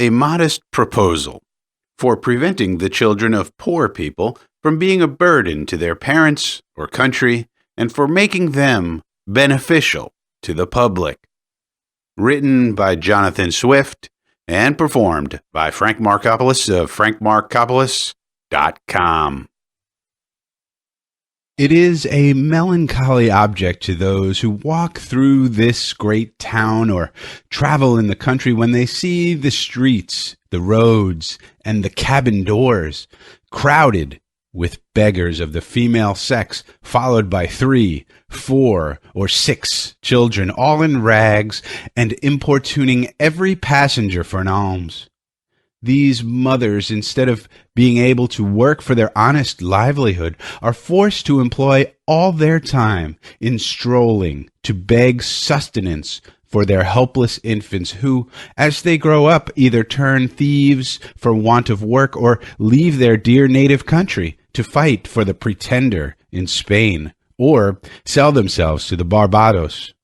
a modest proposal for preventing the children of poor people from being a burden to their parents or country and for making them beneficial to the public. Written by Jonathan Swift and performed by Frank Marcopolos of frankmarcopolos.com. It is a melancholy object to those who walk through this great town or travel in the country when they see the streets, the roads, and the cabin doors crowded with beggars of the female sex, followed by 3, 4, or 6 children, all in rags, and importuning every passenger for an alms. These mothers, instead of being able to work for their honest livelihood, are forced to employ all their time in strolling to beg sustenance for their helpless infants who, as they grow up, either turn thieves for want of work or leave their dear native country to fight for the Pretender in Spain, or sell themselves to the Barbados.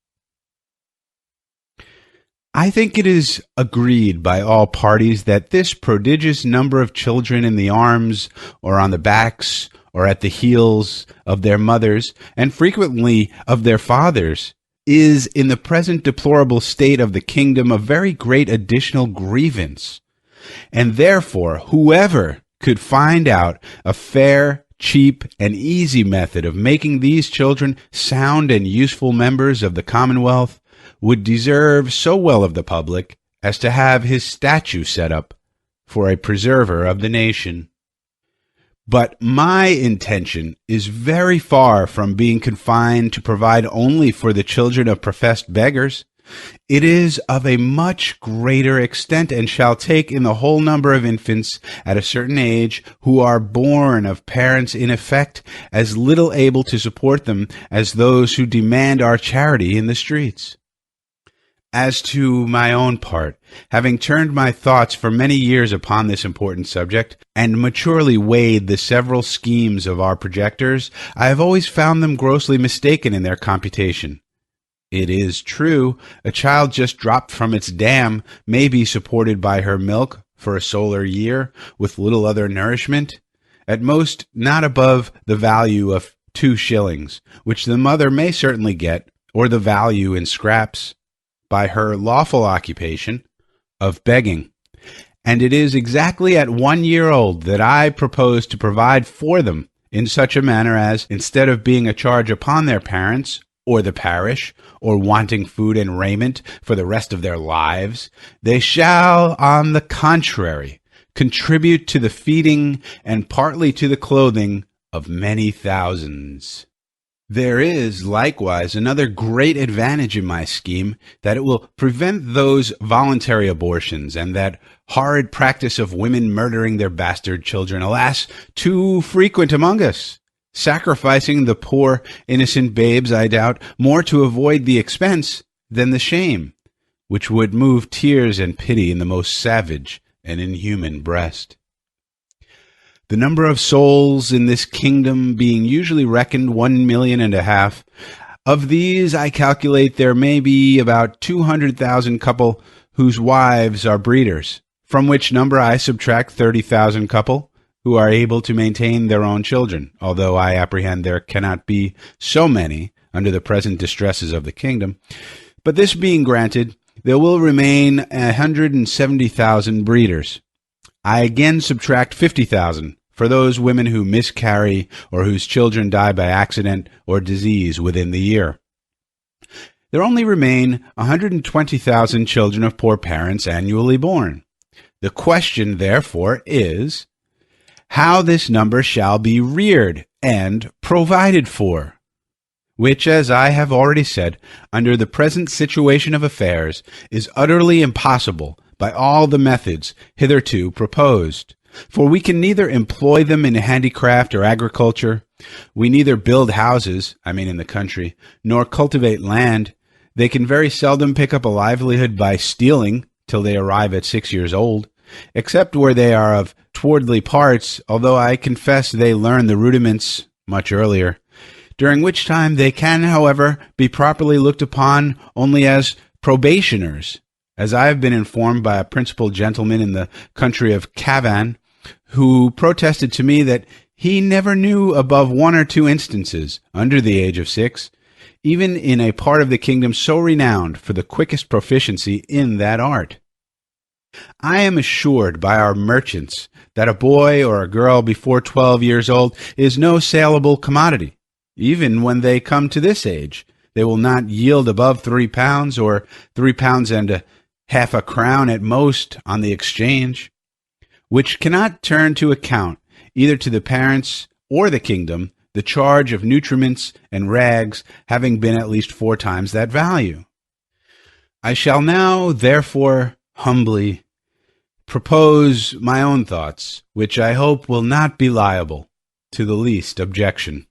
I think it is agreed by all parties that this prodigious number of children in the arms or on the backs or at the heels of their mothers, and frequently of their fathers, is in the present deplorable state of the kingdom a very great additional grievance, and therefore whoever could find out a fair, cheap, and easy method of making these children sound and useful members of the Commonwealth would deserve so well of the public as to have his statue set up for a preserver of the nation. But my intention is very far from being confined to provide only for the children of professed beggars. It is of a much greater extent, and shall take in the whole number of infants at a certain age who are born of parents in effect as little able to support them as those who demand our charity in the streets. As to my own part, having turned my thoughts for many years upon this important subject, and maturely weighed the several schemes of our projectors, I have always found them grossly mistaken in their computation. It is true, a child just dropped from its dam may be supported by her milk for a solar year, with little other nourishment, at most not above the value of 2 shillings, which the mother may certainly get, or the value in scraps, by her lawful occupation of begging. And it is exactly at 1 year old that I propose to provide for them in such a manner as, instead of being a charge upon their parents, or the parish, or wanting food and raiment for the rest of their lives, they shall, on the contrary, contribute to the feeding and partly to the clothing of many thousands. There is likewise another great advantage in my scheme, that it will prevent those voluntary abortions and that horrid practice of women murdering their bastard children, alas, too frequent among us, sacrificing the poor innocent babes, I doubt, more to avoid the expense than the shame, which would move tears and pity in the most savage and inhuman breast. The number of souls in this kingdom being usually reckoned 1.5 million, of these I calculate there may be about 200,000 couple whose wives are breeders, from which number I subtract 30,000 couple who are able to maintain their own children, although I apprehend there cannot be so many under the present distresses of the kingdom. But this being granted, there will remain 170,000 breeders. I again subtract 50,000 for those women who miscarry or whose children die by accident or disease within the year. There only remain 120,000 children of poor parents annually born. The question, therefore, is how this number shall be reared and provided for, which, as I have already said, under the present situation of affairs, is utterly impossible by all the methods hitherto proposed. For we can neither employ them in handicraft or agriculture, we neither build houses, in the country, nor cultivate land. They can very seldom pick up a livelihood by stealing till they arrive at 6 years old, except where they are of towardly parts, although I confess they learn the rudiments much earlier, during which time they can, however, be properly looked upon only as probationers, as I have been informed by a principal gentleman in the country of Cavan, who protested to me that he never knew above 1 or 2 instances, under the age of 6, even in a part of the kingdom so renowned for the quickest proficiency in that art. I am assured by our merchants that a boy or a girl before 12 years old is no saleable commodity. Even when they come to this age, they will not yield above £3 or £3 and half a crown at most on the exchange, which cannot turn to account either to the parents or the kingdom the charge of nutriments and rags having been at least 4 times that value. I shall now, therefore, humbly propose my own thoughts, which I hope will not be liable to the least objection.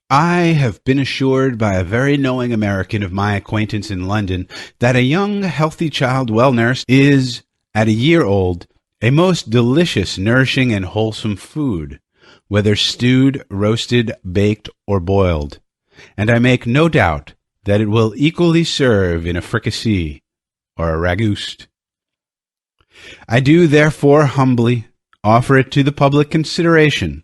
I have been assured by a very knowing American of my acquaintance in London that a young, healthy child well nursed is, at a year old, a most delicious, nourishing, and wholesome food, whether stewed, roasted, baked, or boiled, and I make no doubt that it will equally serve in a fricassee or a ragouste. I do therefore humbly offer it to the public consideration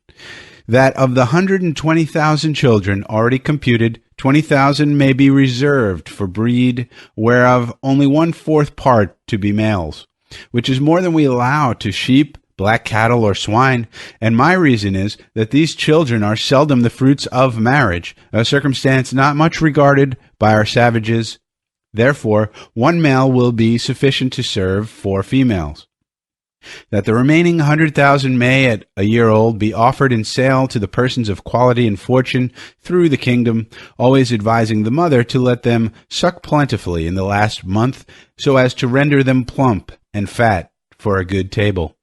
that of the 120,000 children already computed, 20,000 may be reserved for breed, whereof only 1/4 part to be males, which is more than we allow to sheep, black cattle, or swine, and my reason is that these children are seldom the fruits of marriage, a circumstance not much regarded by our savages. Therefore, 1 male will be sufficient to serve 4 females. That the remaining 100,000 may, at a year old, be offered in sale to the persons of quality and fortune through the kingdom, always advising the mother to let them suck plentifully in the last month, so as to render them plump and fat for a good table.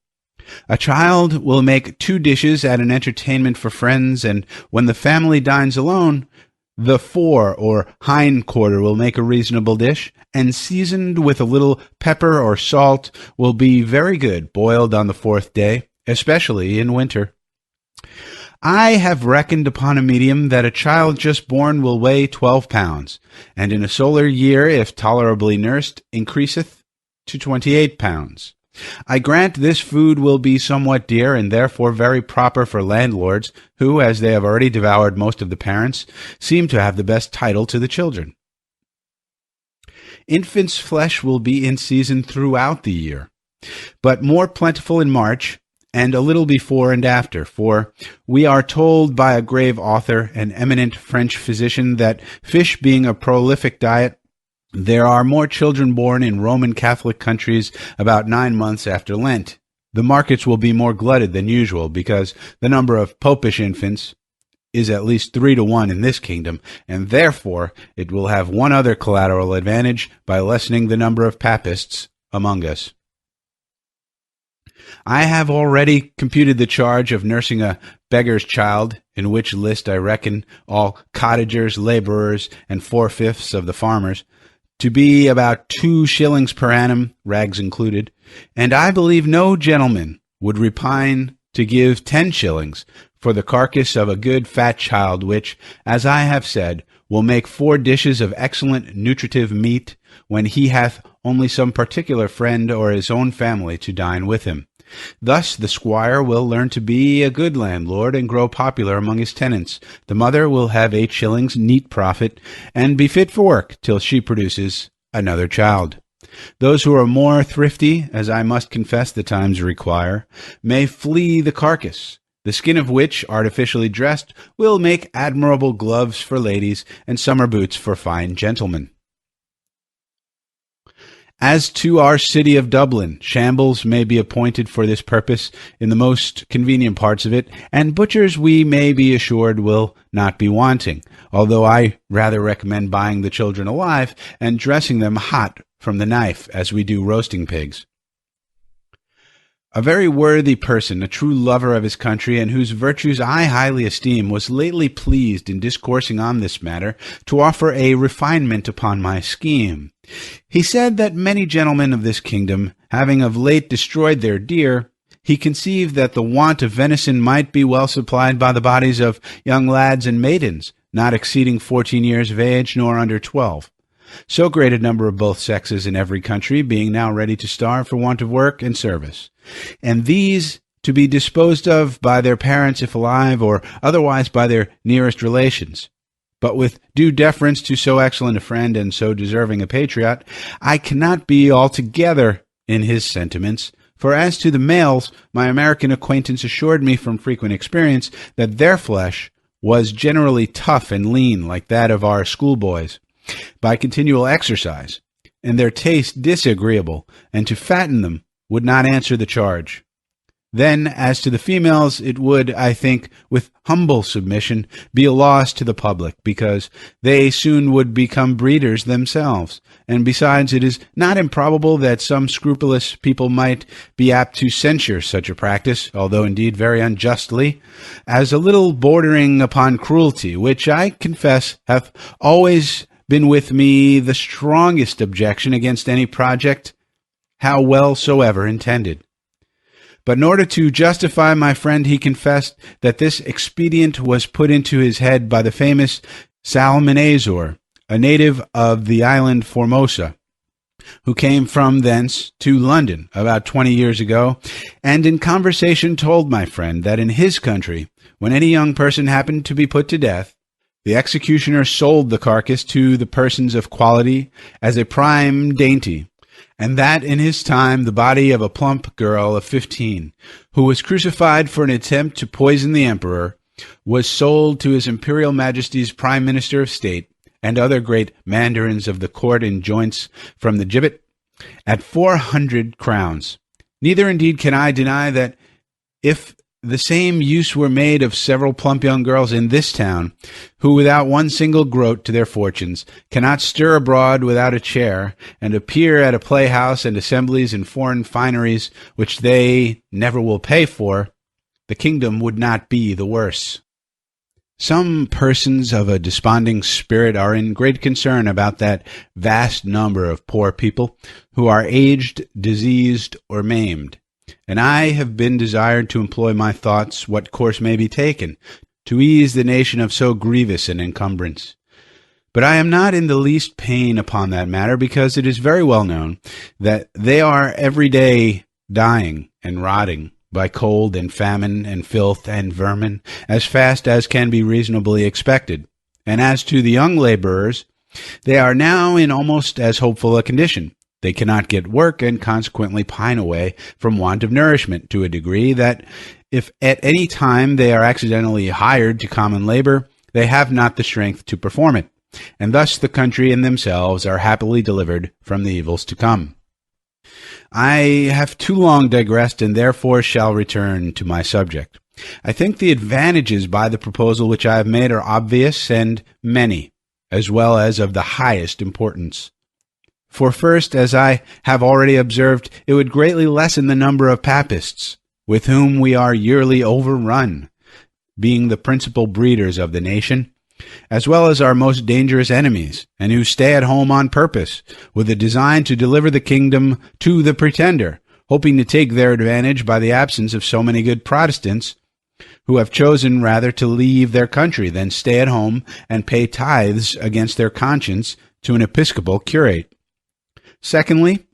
A child will make 2 dishes at an entertainment for friends, and when the family dines alone, the fore or hind quarter will make a reasonable dish, and seasoned with a little pepper or salt will be very good, boiled on the 4th day, especially in winter. I have reckoned upon a medium that a child just born will weigh 12 pounds, and in a solar year, if tolerably nursed, increaseth to 28 pounds. I grant this food will be somewhat dear, and therefore very proper for landlords, who, as they have already devoured most of the parents, seem to have the best title to the children. Infants' flesh will be in season throughout the year, but more plentiful in March, and a little before and after, for we are told by a grave author, an eminent French physician, that fish being a prolific diet, there are more children born in Roman Catholic countries about 9 months after Lent. The markets will be more glutted than usual, because the number of popish infants is at least 3 to 1 in this kingdom, and therefore it will have one other collateral advantage by lessening the number of papists among us. I have already computed the charge of nursing a beggar's child, in which list I reckon all cottagers, laborers, and 4/5 of the farmers, to be about 2 shillings per annum, rags included, and I believe no gentleman would repine to give 10 shillings for the carcass of a good fat child, which, as I have said, will make 4 dishes of excellent nutritive meat, when he hath only some particular friend or his own family to dine with him. Thus the squire will learn to be a good landlord and grow popular among his tenants. The mother will have 8 shillings neat profit, and be fit for work till she produces another child. Those who are more thrifty, as I must confess the times require, may flea the carcass, the skin of which, artificially dressed, will make admirable gloves for ladies and summer boots for fine gentlemen. As to our city of Dublin, shambles may be appointed for this purpose in the most convenient parts of it, and butchers, we may be assured, will not be wanting, although I rather recommend buying the children alive and dressing them hot from the knife, as we do roasting pigs. A very worthy person, a true lover of his country, and whose virtues I highly esteem, was lately pleased, in discoursing on this matter, to offer a refinement upon my scheme. He said that many gentlemen of this kingdom, having of late destroyed their deer, he conceived that the want of venison might be well supplied by the bodies of young lads and maidens, not exceeding 14 years of age, nor under 12. so great a number of both sexes in every country being now ready to starve for want of work and service, and these to be disposed of by their parents if alive, or otherwise by their nearest relations. But with due deference to so excellent a friend and so deserving a patriot, I cannot be altogether in his sentiments, for as to the males, my American acquaintance assured me from frequent experience that their flesh was generally tough and lean like that of our schoolboys, by continual exercise, and their taste disagreeable, and to fatten them would not answer the charge. Then, as to the females, it would, I think, with humble submission, be a loss to the public, because they soon would become breeders themselves, and besides, it is not improbable that some scrupulous people might be apt to censure such a practice, although indeed very unjustly, as a little bordering upon cruelty, which I confess hath always been with me the strongest objection against any project, how well soever intended. But in order to justify my friend, he confessed that this expedient was put into his head by the famous Salmanazar, a native of the island Formosa, who came from thence to London about 20 years ago, and in conversation told my friend that in his country, when any young person happened to be put to death, the executioner sold the carcass to the persons of quality as a prime dainty, and that in his time the body of a plump girl of 15, who was crucified for an attempt to poison the emperor, was sold to his Imperial Majesty's Prime Minister of State and other great mandarins of the court in joints from the gibbet at 400 crowns. Neither indeed can I deny that if the same use were made of several plump young girls in this town, who without one single groat to their fortunes cannot stir abroad without a chair, and appear at a playhouse and assemblies and foreign fineries which they never will pay for, the kingdom would not be the worse. Some persons of a desponding spirit are in great concern about that vast number of poor people who are aged, diseased, or maimed, and I have been desired to employ my thoughts what course may be taken to ease the nation of so grievous an encumbrance. But I am not in the least pain upon that matter, because it is very well known that they are every day dying and rotting by cold and famine and filth and vermin, as fast as can be reasonably expected. And as to the young laborers, they are now in almost as hopeful a condition. They cannot get work, and consequently pine away from want of nourishment to a degree that, if at any time they are accidentally hired to common labor, they have not the strength to perform it, and thus the country and themselves are happily delivered from the evils to come. I have too long digressed, and therefore shall return to my subject. I think the advantages by the proposal which I have made are obvious and many, as well as of the highest importance. For first, as I have already observed, it would greatly lessen the number of papists, with whom we are yearly overrun, being the principal breeders of the nation, as well as our most dangerous enemies, and who stay at home on purpose, with a design to deliver the kingdom to the pretender, hoping to take their advantage by the absence of so many good Protestants, who have chosen rather to leave their country than stay at home and pay tithes against their conscience to an episcopal curate. Secondly,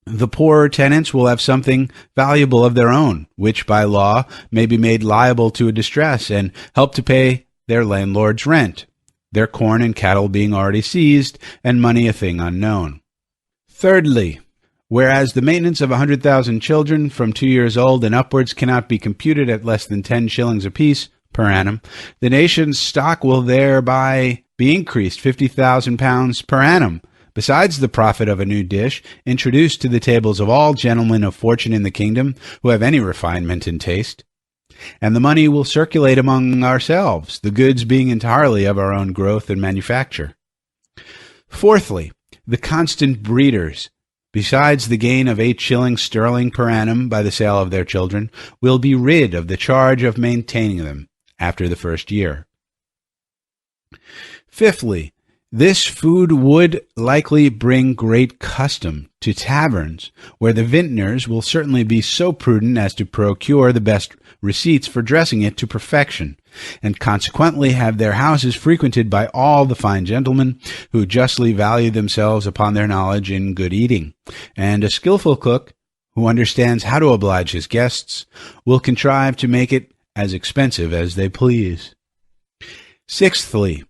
the poorer tenants will have something valuable of their own, which by law may be made liable to a distress, and help to pay their landlord's rent, their corn and cattle being already seized, and money a thing unknown. Thirdly, whereas the maintenance of 100,000 children from 2 years old and upwards cannot be computed at less than 10 shillings apiece per annum, the nation's stock will thereby be increased £50,000 per annum, besides the profit of a new dish introduced to the tables of all gentlemen of fortune in the kingdom who have any refinement in taste. And the money will circulate among ourselves, the goods being entirely of our own growth and manufacture. Fourthly, the constant breeders, besides the gain of 8 shillings sterling per annum by the sale of their children, will be rid of the charge of maintaining them after the first year. Fifthly, This food would likely bring great custom to taverns, where the vintners will certainly be so prudent as to procure the best receipts for dressing it to perfection, and consequently have their houses frequented by all the fine gentlemen who justly value themselves upon their knowledge in good eating, and a skilful cook, who understands how to oblige his guests, will contrive to make it as expensive as they please. Sixthly,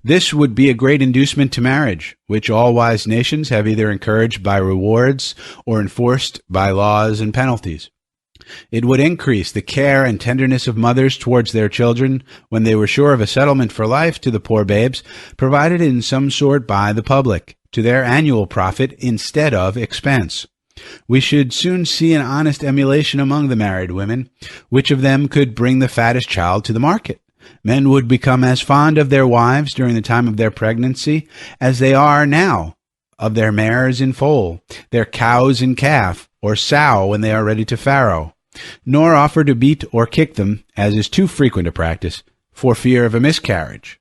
this would be a great inducement to marriage, which all wise nations have either encouraged by rewards or enforced by laws and penalties. It would increase the care and tenderness of mothers towards their children when they were sure of a settlement for life to the poor babes, provided in some sort by the public, to their annual profit instead of expense. We should soon see an honest emulation among the married women, which of them could bring the fattest child to the market. Men would become as fond of their wives during the time of their pregnancy as they are now of their mares in foal, their cows in calf, or sow when they are ready to farrow, nor offer to beat or kick them, as is too frequent a practice, for fear of a miscarriage.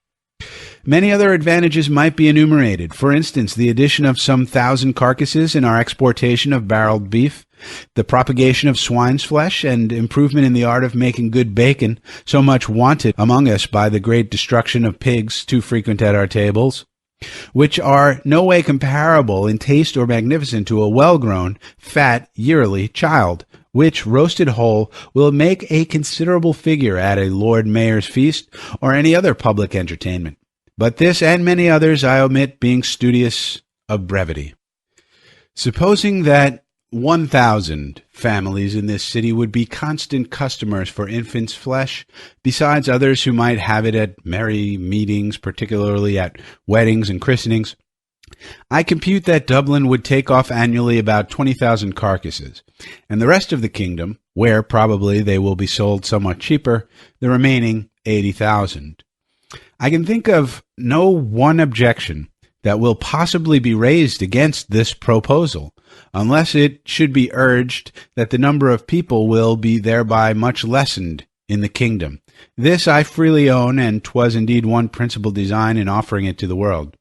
Many other advantages might be enumerated. For instance, the addition of some 1,000 carcasses in our exportation of barreled beef, the propagation of swine's flesh, and improvement in the art of making good bacon, so much wanted among us by the great destruction of pigs too frequent at our tables, which are no way comparable in taste or magnificence to a well-grown, fat, yearly child, which, roasted whole, will make a considerable figure at a Lord Mayor's feast or any other public entertainment. But this and many others I omit, being studious of brevity. Supposing that 1,000 families in this city would be constant customers for infants' flesh, besides others who might have it at merry meetings, particularly at weddings and christenings, I compute that Dublin would take off annually about 20,000 carcasses, and the rest of the kingdom, where probably they will be sold somewhat cheaper, the remaining 80,000. I can think of no one objection that will possibly be raised against this proposal, unless it should be urged that the number of people will be thereby much lessened in the kingdom. This I freely own, and 'twas indeed one principal design in offering it to the world.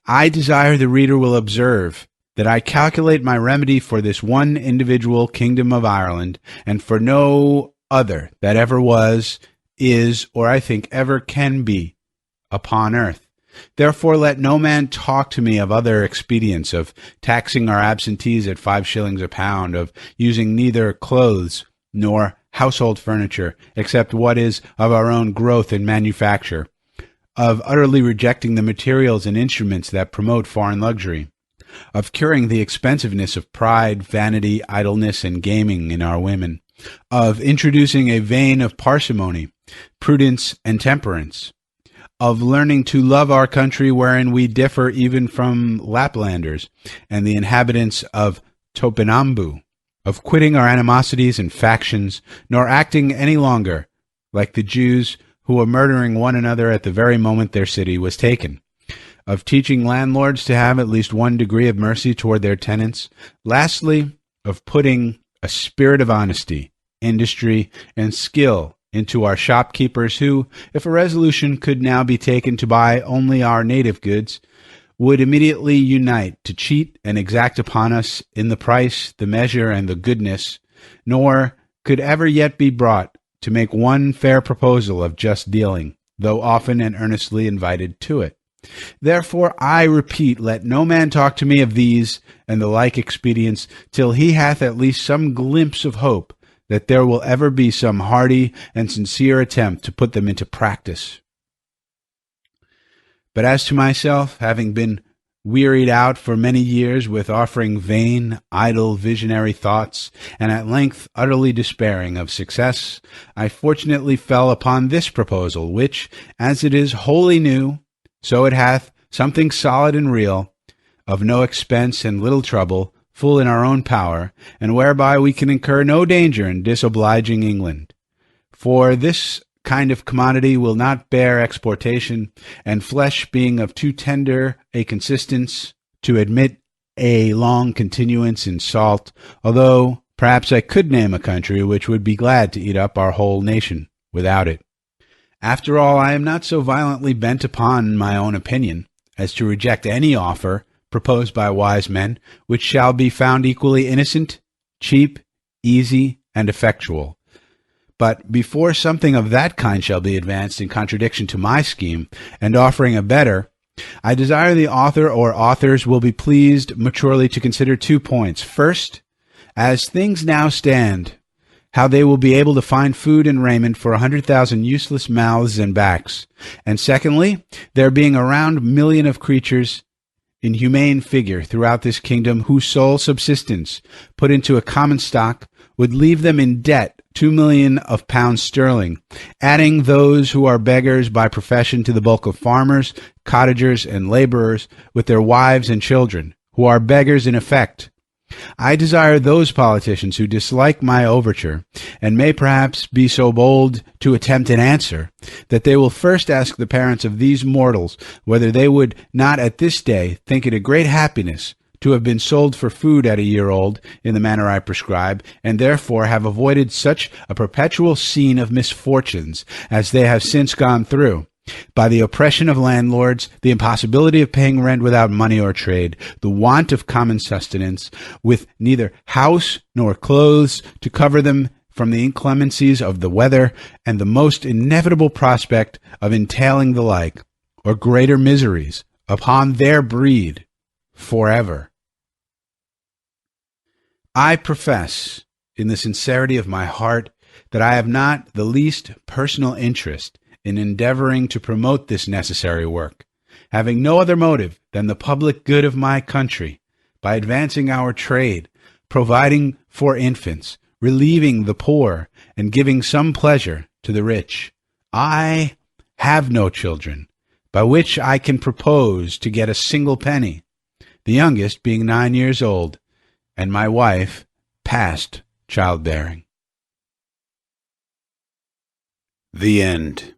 I desire the reader will observe that I calculate my remedy for this one individual kingdom of Ireland, and for no other that ever was, is, or I think ever can be, upon earth. Therefore let no man talk to me of other expedients, of taxing our absentees at 5 shillings a pound, of using neither clothes nor household furniture, except what is of our own growth and manufacture, of utterly rejecting the materials and instruments that promote foreign luxury, of curing the expensiveness of pride, vanity, idleness, and gaming in our women, of introducing a vein of parsimony, prudence, and temperance, of learning to love our country wherein we differ even from Laplanders and the inhabitants of Topinambu, of quitting our animosities and factions, nor acting any longer like the Jews who were murdering one another at the very moment their city was taken, of teaching landlords to have at least one degree of mercy toward their tenants, lastly, of putting a spirit of honesty, industry, and skill into our shopkeepers who, if a resolution could now be taken to buy only our native goods, would immediately unite to cheat and exact upon us in the price, the measure, and the goodness, nor could ever yet be brought to make one fair proposal of just dealing, though often and earnestly invited to it. Therefore, I repeat, let no man talk to me of these and the like expedients till he hath at least some glimpse of hope that there will ever be some hearty and sincere attempt to put them into practice. But as to myself, having been wearied out for many years with offering vain, idle, visionary thoughts, and at length utterly despairing of success, I fortunately fell upon this proposal, which, as it is wholly new, so it hath something solid and real, of no expense and little trouble, full in our own power, and whereby we can incur no danger in disobliging England. For this kind of commodity will not bear exportation, and flesh being of too tender a consistence to admit a long continuance in salt, although perhaps I could name a country which would be glad to eat up our whole nation without it. After all, I am not so violently bent upon my own opinion. as to reject any offer proposed by wise men, which shall be found equally innocent, cheap, easy, and effectual. But before something of that kind shall be advanced in contradiction to my scheme, and offering a better, I desire the author or authors will be pleased maturely to consider 2 points. First, as things now stand, how they will be able to find food and raiment for 100,000 useless mouths and backs. And secondly, there being a round million of creatures in humane figure throughout this kingdom, whose sole subsistence, put into a common stock, would leave them in debt 2 million of pounds sterling, adding those who are beggars by profession to the bulk of farmers, cottagers, and laborers, with their wives and children, who are beggars in effect. I desire those politicians who dislike my overture, and may perhaps be so bold to attempt an answer, that they will first ask the parents of these mortals whether they would not at this day think it a great happiness to have been sold for food at a year old in the manner I prescribe, and therefore have avoided such a perpetual scene of misfortunes as they have since gone through, by the oppression of landlords, the impossibility of paying rent without money or trade, the want of common sustenance, with neither house nor clothes to cover them from the inclemencies of the weather, and the most inevitable prospect of entailing the like, or greater miseries, upon their breed forever. I profess, in the sincerity of my heart, that I have not the least personal interest in endeavoring to promote this necessary work, having no other motive than the public good of my country, by advancing our trade, providing for infants, relieving the poor, and giving some pleasure to the rich. I have no children, by which I can propose to get a single penny, the youngest being 9 years old, and my wife past childbearing. The End.